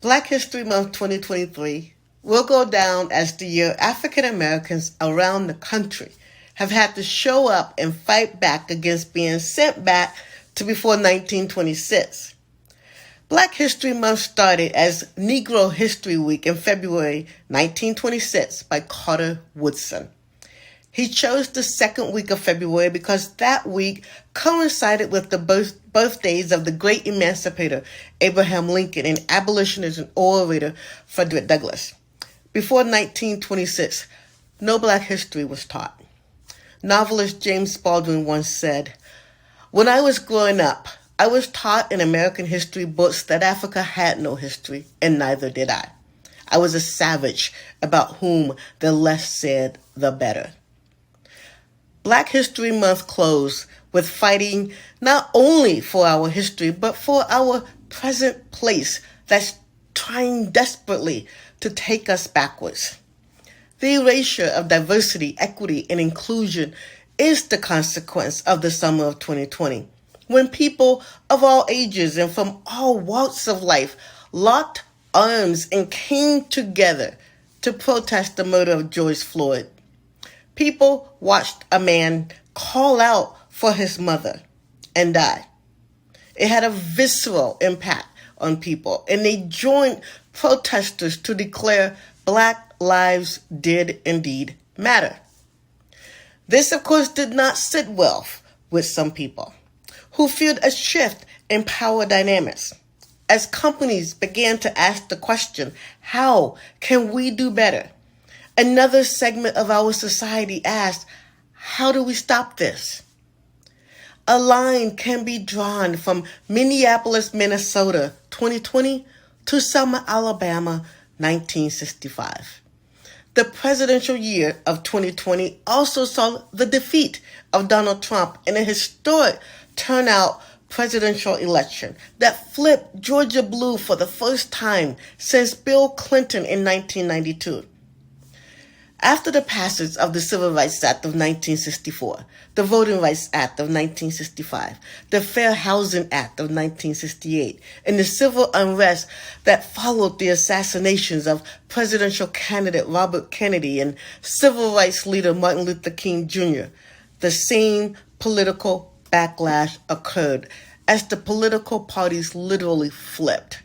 Black History Month 2023 will go down as the year African Americans around the country have had to show up and fight back against being sent back to before 1926. Black History Month started as Negro History Week in February 1926 by Carter Woodson. He chose the second week of February because that week coincided with the birthdays of the great emancipator Abraham Lincoln and abolitionist and orator Frederick Douglass. Before 1926, no Black history was taught. Novelist James Baldwin once said, "When I was growing up, I was taught in American history books that Africa had no history, and neither did I. I was a savage about whom the less said, the better." Black History Month closed with fighting not only for our history, but for our present place that's trying desperately to take us backwards. The erasure of diversity, equity, and inclusion is the consequence of the summer of 2020, when people of all ages and from all walks of life locked arms and came together to protest the murder of George Floyd. People watched a man call out for his mother and die. It had a visceral impact on people, and they joined protesters to declare Black lives did indeed matter. This, of course, did not sit well with some people who feared a shift in power dynamics. As companies began to ask the question, how can we do better? Another segment of our society asked, how do we stop this? A line can be drawn from Minneapolis, Minnesota, 2020 to Selma, Alabama, 1965. The presidential year of 2020 also saw the defeat of Donald Trump in a historic turnout presidential election that flipped Georgia blue for the first time since Bill Clinton in 1992. After the passage of the Civil Rights Act of 1964, the Voting Rights Act of 1965, the Fair Housing Act of 1968, and the civil unrest that followed the assassinations of presidential candidate Robert Kennedy and civil rights leader Martin Luther King Jr., the same political backlash occurred as the political parties literally flipped.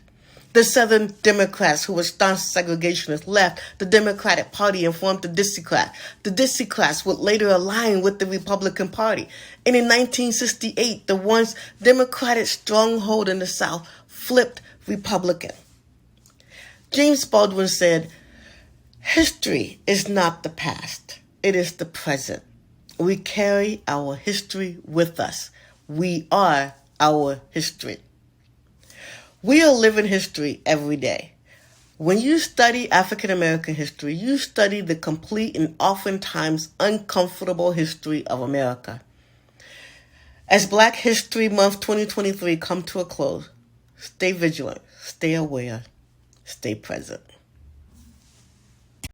The Southern Democrats, who were staunch segregationists, left the Democratic Party and formed the Dixiecrats. The Dixiecrats would later align with the Republican Party. And in 1968, the once Democratic stronghold in the South flipped Republican. James Baldwin said, "History is not the past. It is the present. We carry our history with us. We are our history." We are living history every day. When you study African American history, you study the complete and oftentimes uncomfortable history of America. As Black History Month 2023 come to a close, stay vigilant, stay aware, stay present.